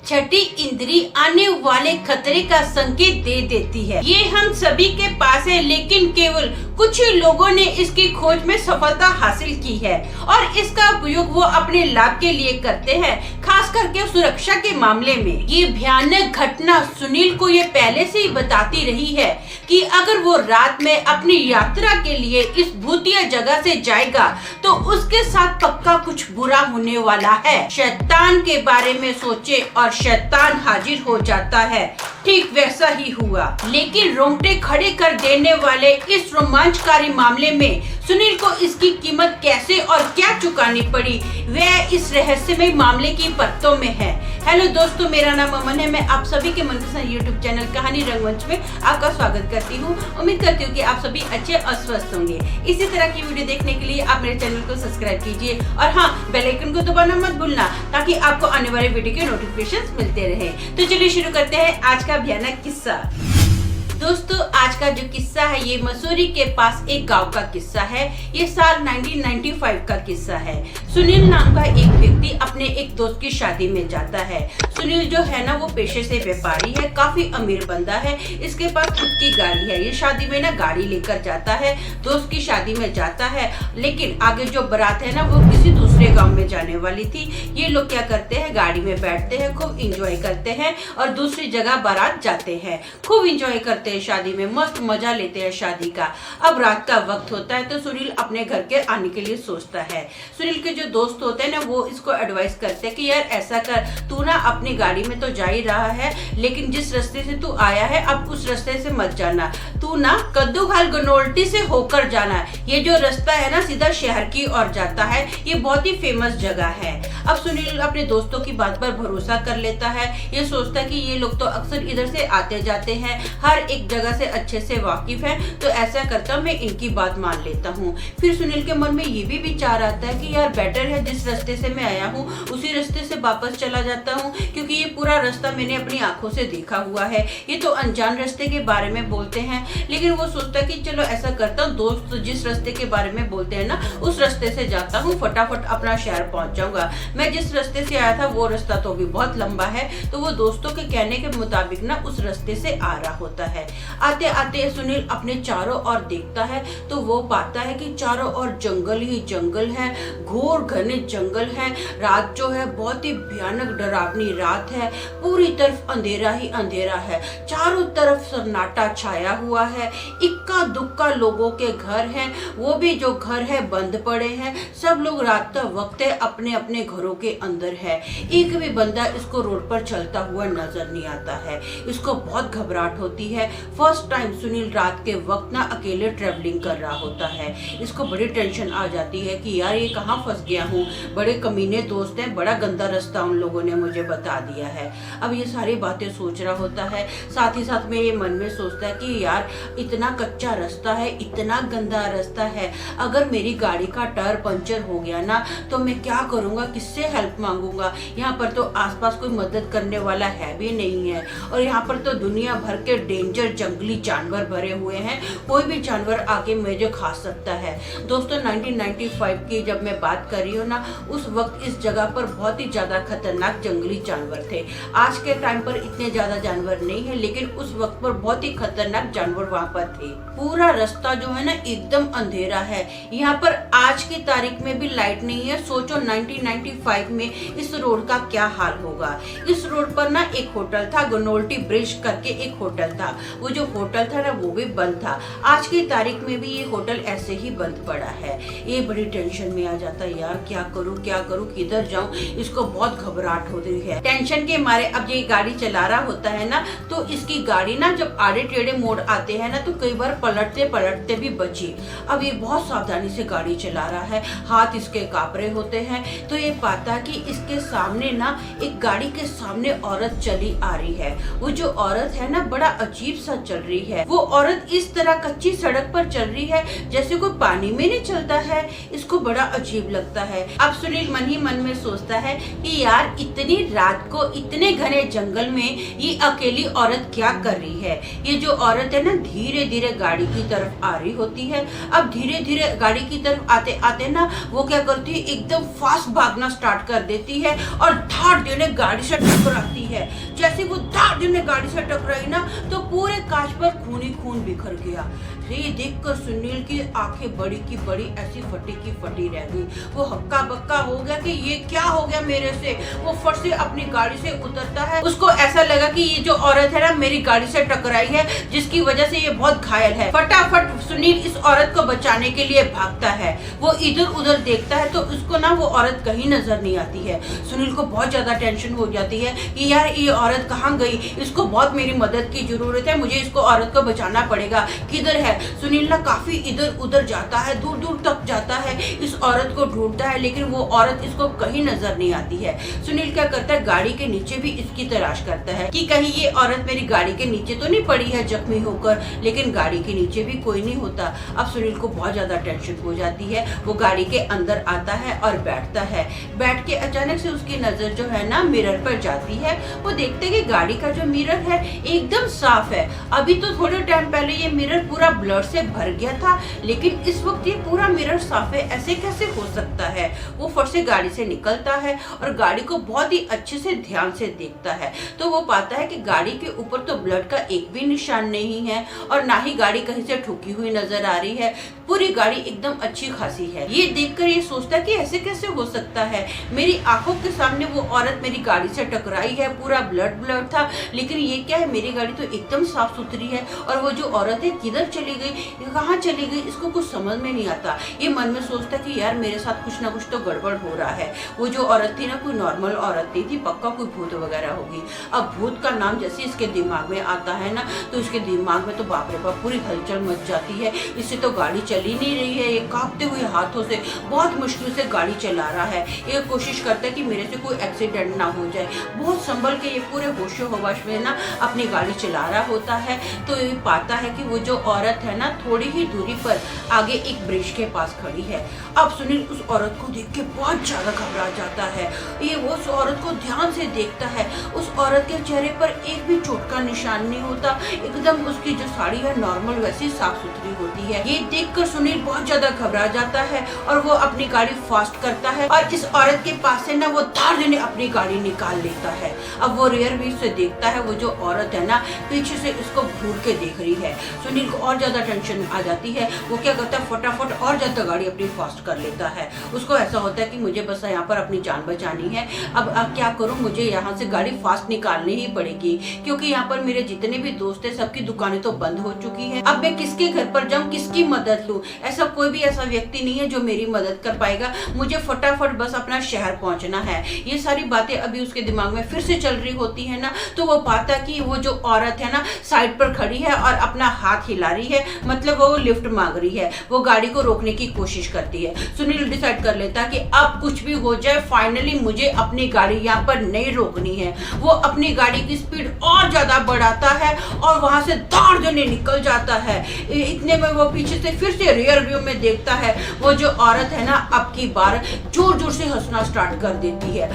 छठी इंद्री आने वाले खतरे का संकेत दे देती है। ये हम सभी के पास है, लेकिन केवल कुछ ही लोगों ने इसकी खोज में सफलता हासिल की है और इसका उपयोग वो अपने लाभ के लिए करते हैं, खास करके सुरक्षा के मामले में। ये भयानक घटना सुनील को ये पहले से ही बताती रही है कि अगर वो रात में अपनी यात्रा के लिए इस भूतिया जगह से जाएगा तो उसके साथ पक्का कुछ बुरा होने वाला है। शैतान के बारे में सोचे और शैतान हाजिर हो जाता है। ठीक वैसा ही हुआ, लेकिन रोंगटे खड़े कर देने वाले इस रोमांचकारी मामले में सुनील को इसकी कीमत कैसे और क्या चुकानी पड़ी, वह इस रहस्यमय मामले की परतों में है। हेलो दोस्तों, मेरा नाम अमन है। मैं आप सभी के मनपसंद यूट्यूब चैनल कहानी रंगमंच में आपका स्वागत करती हूँ। उम्मीद करती हूँ कि आप सभी अच्छे और स्वस्थ होंगे। इसी तरह की वीडियो देखने के लिए आप मेरे चैनल को सब्सक्राइब कीजिए और हाँ, बेल आइकन को दबाना मत भूलना ताकि आपको आने वाले वीडियो के नोटिफिकेशन मिलते रहे। तो चलिए शुरू करते हैं आज का भयानक किस्सा। दोस्तों, आज का जो किस्सा है ये मसूरी के पास एक गांव का किस्सा है। ये साल 1995 का किस्सा है। सुनील नाम का एक व्यक्ति अपने एक दोस्त की शादी में जाता है। सुनील जो है ना वो पेशे से व्यापारी है, काफी अमीर बंदा है, इसके पास खुद की गाड़ी है। ये शादी में ना गाड़ी लेकर जाता है, दोस्त की शादी में जाता है, लेकिन आगे जो बारात है ना वो किसी दूसरे गाँव में जाने वाली थी। ये लोग क्या करते हैं, गाड़ी में बैठते हैं, खूब इंजॉय करते हैं और दूसरी जगह बारात जाते हैं, खूब इंजॉय करते हैं, शादी में मस्त मजा लेते हैं शादी का। अब रात का वक्त होता है तो सुनील अपने घर के आने के लिए सोचता है। सुनील के जो दोस्त होते हैं ना वो इसको एडवाइस करते हैं कि यार ऐसा कर, तू ना अपनी गाड़ी में तो जा ही रहा है, लेकिन जिस रास्ते से तू आया है अब उस रास्ते से मत जाना, तू ना कद्दूखाल गनोल्टी से होकर जाना। ये जो रास्ता है ना सीधा शहर की ओर जाता है, ये बहुत ही फेमस जगह है। अब सुनील अपने दोस्तों की बात पर भरोसा कर लेता है। ये सोचता है कि ये लोग तो अक्सर इधर से आते जाते हैं, हर एक जगह से अच्छे से वाकिफ है, तो ऐसा करता मैं इनकी बात मान लेता हूँ। फिर सुनील के मन में ये भी विचार आता है कि यार बेटर है जिस रास्ते से मैं आया हूँ उसी रास्ते से वापस चला जाता हूँ, क्योंकि ये पूरा रास्ता मैंने अपनी आंखों से देखा हुआ है। ये तो अनजान रास्ते के बारे में बोलते हैं, लेकिन वो सोचता है कि चलो ऐसा करता हूँ, दोस्त जिस रास्ते के बारे में बोलते हैं ना उस रास्ते से जाता हूँ, फटाफट अपना शहर पहुंच जाऊंगा। मैं जिस रास्ते से आया था वो रास्ता तो भी बहुत लंबा है, तो वो दोस्तों के कहने के मुताबिक ना उस रास्ते से आ रहा होता है। आते आते सुनील अपने चारों ओर देखता है तो वो पाता है कि चारों ओर जंगल ही जंगल है, घोर घने जंगल है। रात जो है बहुत ही भयानक डरावनी रात है, पूरी तरफ अंधेरा ही अंधेरा है, चारों तरफ सन्नाटा छाया हुआ है। इक्का दुक्का लोगों के घर हैं, वो भी जो घर है बंद पड़े हैं। सब लोग रात का वक्त है अपने अपने घरों के अंदर है। एक भी बंदा इसको रोड पर चलता हुआ नजर नहीं आता है। इसको बहुत घबराहट होती है। फर्स्ट टाइम सुनील रात के वक्त ना अकेले ट्रेवलिंग कर रहा होता है। इसको बड़ी टेंशन आ जाती है कि यार ये कहाँ फंस गया हूँ, बड़े कमीने दोस्त हैं, बड़ा गंदा रास्ता उन लोगों ने मुझे बता दिया है। अब ये सारी बातें सोच रहा होता है, साथ ही साथ में ये मन में सोचता है कि यार इतना कच्चा रास्ता है, इतना गंदा रास्ता है, अगर मेरी गाड़ी का टायर पंचर हो गया ना तो मैं क्या करूँगा, किससे हेल्प मांगूंगा। यहाँ पर तो आसपास कोई मदद करने वाला है भी नहीं है और यहाँ पर तो दुनिया भर के डेंजर जंगली जानवर भरे हुए हैं, कोई भी जानवर आके मुझे खा सकता है। दोस्तों 1995 की जब मैं बात कर रही हूँ ना, उस वक्त इस जगह पर बहुत ही ज्यादा खतरनाक जंगली जानवर थे। आज के टाइम पर इतने ज्यादा जानवर नहीं है, लेकिन उस वक्त पर बहुत ही खतरनाक जानवर वहाँ पर थे। पूरा रास्ता जो है ना एकदम अंधेरा है। यहाँ पर आज की तारीख में भी लाइट नहीं है। सोचो 1995 में इस रोड का क्या हाल होगा। इस रोड पर ना एक होटल था, गनोल्टी ब्रिज करके एक होटल था। वो जो होटल था ना वो भी बंद था। आज की तारीख में भी ये होटल ऐसे ही बंद पड़ा है। ये बड़ी टेंशन में आ जाता है, यार क्या करूं, किधर जाऊं। इसको बहुत घबराहट हो रही है। टेंशन के मारे अब ये गाड़ी चला रहा होता है ना, तो इसकी गाड़ी ना जब आड़े टेढ़े मोड़ आते हैं ना तो कई बार पलटते पलटते भी बची। अब ये बहुत सावधानी से गाड़ी चला रहा है, हाथ इसके कांप रहे होते हैं। तो ये पाता कि इसके सामने ना एक गाड़ी के सामने औरत चली आ रही है। वो जो औरत है ना बड़ा अजीब सा चल रही है। वो औरत इस तरह कच्ची सड़क पर चल रही है जैसे कोई पानी में नहीं चलता है। इसको बड़ा अजीब लगता है। अब सुनील मन ही मन में सोचता है कि यार इतनी रात को इतने घने जंगल में ये अकेली औरत क्या कर रही है। ये जो औरत है ना धीरे धीरे गाड़ी की तरफ आ रही होती है। अब धीरे धीरे गाड़ी की तरफ आते आते ना वो क्या करती है, एकदम फास्ट भागना स्टार्ट कर देती है और धाड़ देने गाड़ी से टकराती है। जैसे वो धाड़ देने गाड़ी से टकराई ना तो पूरे कांच पर खून ही खून बिखर गया। ये देखकर सुनील की आंखें बड़ी की बड़ी ऐसी फटी की फटी रह गई। वो हक्का बक्का हो गया कि ये क्या हो गया मेरे से। वो फट से अपनी गाड़ी से उतरता है। उसको ऐसा लगा कि ये जो औरत है ना मेरी गाड़ी से टकराई है, जिसकी वजह से ये बहुत घायल है। फटाफट सुनील इस औरत को बचाने के लिए भागता है। वो इधर उधर देखता है तो उसको ना वो औरत कहीं नजर नहीं आती है। सुनील को बहुत ज्यादा टेंशन हो जाती है कि यार ये औरत कहाँ गई, इसको बहुत मेरी मदद की जरूरत है, मुझे इसको औरत को बचाना पड़ेगा, किधर है। सुनील ना काफी इधर उधर जाता है, दूर दूर तक जाता है, इस औरत को ढूंढता है, लेकिन वो औरत इसको कहीं नजर नहीं आती है। सुनील क्या करता है, गाड़ी के नीचे भी इसकी तलाश करता है कि कहीं ये औरत मेरी गाड़ी के नीचे तो नहीं पड़ी है जख्मी होकर, लेकिन गाड़ी के नीचे भी कोई नहीं होता। अब सुनील को बहुत ज्यादा टेंशन हो जाती है। वो गाड़ी के अंदर आता है और बैठता है। बैठ के अचानक से उसकी नजर जो है ना मिरर पर जाती है। वो देखते कि गाड़ी का जो मिरर है एकदम साफ है। अभी तो थोड़े टाइम पहले ये मिरर पूरा ब्लड से भर गया था, लेकिन इस वक्त ये पूरा मिरर साफ है, ऐसे कैसे हो सकता है। वो फट से गाड़ी से निकलता है और गाड़ी को बहुत ही अच्छे से ध्यान से देखता है तो वो पाता है कि गाड़ी के ऊपर तो ब्लड का एक भी निशान नहीं है और ना ही गाड़ी कहीं से ठुकी हुई नजर आ रही है। पूरी गाड़ी एकदम अच्छी खासी है। ये देखकर ये सोचता है कि ऐसे कैसे हो सकता है, मेरी आंखों के सामने वो औरत मेरी गाड़ी से टकराई है, पूरा ब्लड ब्लड था, लेकिन ये क्या है, मेरी गाड़ी तो एकदम साफ सुथरी है और वो जो औरत है किधर चली गई, कहाँ चली गई, इसको कुछ समझ में नहीं आता। ये मन में सोचता कि यार मेरे साथ कुछ ना कुछ तो गड़बड़ हो रहा है। वो जो औरत थी ना कोई नॉर्मल औरत नहीं थी, पक्का कोई भूत वगैरह होगी। अब भूत का नाम जैसे इसके दिमाग में आता है ना तो इसके दिमाग में तो बाप रे बाप पूरी हलचल मच जाती है। इससे तो गाड़ी चली नहीं रही है। ये कांपते हुए हाथों से बहुत मुश्किल से गाड़ी चला रहा है। ये कोशिश करता है कि मेरे से कोई एक्सीडेंट ना हो जाए। बहुत संभल के ये पूरे होशो हवाश में ना अपनी गाड़ी चला रहा होता है तो ये पाता है कि वो जो औरत है ना थोड़ी ही दूरी पर आगे एक ब्रिज के पास खड़ी है। अब सुनील उस औरत को देख के बहुत ज्यादा घबरा जाता है। ये वो उस औरत को ध्यान से देखता है। उस औरत के चेहरे पर एक भी चोट का निशान नहीं होता, एकदम उसकी जो साड़ी है नॉर्मल वैसी साफ सुथरी होती है। ये देखकर सुनील बहुत ज्यादा घबरा जाता है और वो अपनी गाड़ी फास्ट करता है और इस औरत के पास से ना वो धाड़ देने अपनी गाड़ी निकाल लेता है। अब वो रियर व्यू से देखता है, वो जो औरत है ना पीछे से इसको घूर के देख रही है। सुनील को और ज्यादा टेंशन आ जाती है। वो क्या करता है, फटाफट और ज्यादा गाड़ी अपनी फास्ट कर लेता है। उसको ऐसा होता है कि मुझे बस यहाँ पर अपनी जान बचानी है। अब क्या करूँ, मुझे यहाँ से गाड़ी फास्ट निकालनी ही पड़ेगी क्योंकि यहाँ पर मेरे जितने भी दोस्त है सबकी दुकानें तो बंद हो चुकी है। अब मैं किसके घर पर जाऊँ, किसकी मदद लूँ। ऐसा कोई भी ऐसा व्यक्ति नहीं है जो मेरी मदद कर पाएगा। मुझे फटाफट बस अपना शहर पहुंचना है। ये सारी बातें अभी उसके दिमाग में फिर से चल रही होती है ना तो वो पाता कि वो जो औरत है ना साइड पर खड़ी है और अपना हाथ हिला रही है, मतलब वो लिफ्ट मांग रही है। वो गाड़ी को रोकने की कोशिश करती है। सुनील डिसाइड कर लेता कि अब कुछ भी हो जाए फाइनली मुझे अपनी गाड़ी यहाँ पर नहीं रोकनी है। वो अपनी गाड़ी की स्पीड और ज्यादा बढ़ाता है और वहां से दौड़ देने निकल जाता है। इतने में वो पीछे से फिर से रियर व्यू में देखता है, वो जो औरत है ना अब की बार जोर जोर से हंसना स्टार्ट कर देती है।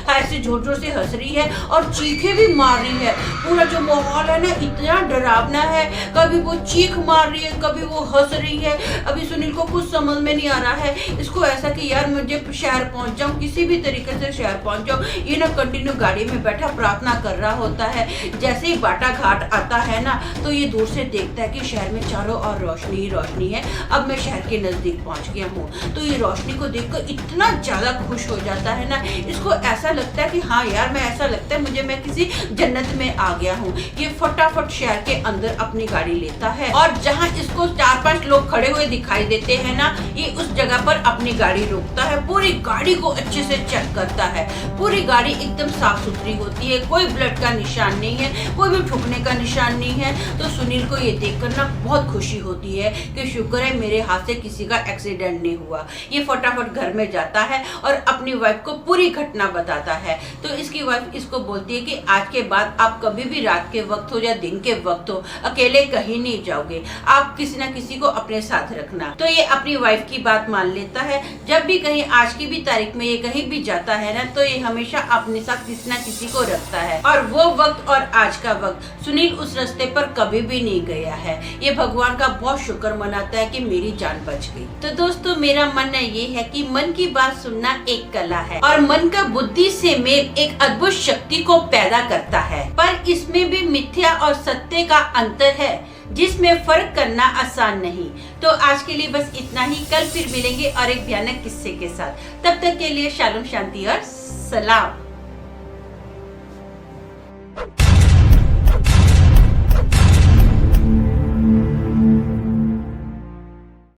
ऐसे जोर जोर से हंस रही है और चीखें भी मार रही है। पूरा जो माहौल है ना इतना डरावना है, कभी वो चीख मार रही है, कभी वो हंस रही है। अभी सुनील को कुछ समझ में नहीं आ रहा है। इसको ऐसा कि यार मुझे शहर पहुंच जाऊं, किसी भी तरीके से शहर पहुंच जाऊं। ये ना कंटिन्यू गाड़ी में बैठा प्रार्थना कर रहा होता है। जैसे ही बाटा घाट आता है ना तो ये दूर से देखता है कि शहर में चारों ओर रोशनी ही रोशनी है। अब मैं शहर के नजदीक पहुंच गया हूँ। तो ये रोशनी को देखकर इतना ज्यादा खुश हो जाता है ना, इसको ऐसा लगता है कि हाँ यार मैं ऐसा लगता है मुझे मैं किसी जन्नत में आ गया हूँ। ये फटाफट शहर के अंदर अपनी गाड़ी लेता है और जहाँ इसको 4-5 लोग खड़े हुए दिखाई देते हैं ना ये उस जगह पर अपनी गाड़ी रोकता है। पूरी गाड़ी को अच्छे से चेक करता है। पूरी गाड़ी एकदम साफ सुथरी होती है, कोई ब्लड का निशान नहीं है, कोई भी ठुकने का निशान नहीं है। तो सुनील को ये देखकर ना बहुत खुशी होती है कि शुक्र है मेरे हाथ से किसी का एक्सीडेंट नहीं हुआ। ये फटाफट घर में जाता है और अपनी वाइफ को पूरी घटना बताता है तो इसकी वाइफ इसको बोलती है कि आज के बाद आप कभी भी रात के वक्त हो या दिन के वक्त हो अकेले कहीं नहीं जाओगे, आप किसी ना किसी को अपने साथ रखना। तो ये अपनी वाइफ की बात मान लेता है। जब भी कहीं आज की भी तारीख में ये कहीं भी जाता है ना तो ये हमेशा अपने साथ किसी ना किसी को रखता है, और वो वक्त और आज का वक्त सुनील उस रास्ते पर कभी भी नहीं गया है। ये भगवान का बहुत शुक्र मनाता है कि मेरी जान बच गई। तो दोस्तों मेरा मानना ये है कि मन की बात सुनना एक कला है और मन का बुद्धि से मेल एक अद्भुत शक्ति को पैदा करता है, पर इसमें भी मिथ्या और सत्य का अंतर है जिसमें फर्क करना आसान नहीं। तो आज के लिए बस इतना ही, कल फिर मिलेंगे और एक भयानक किस्से के साथ। तब तक के लिए शालोम, शांति और सलाम।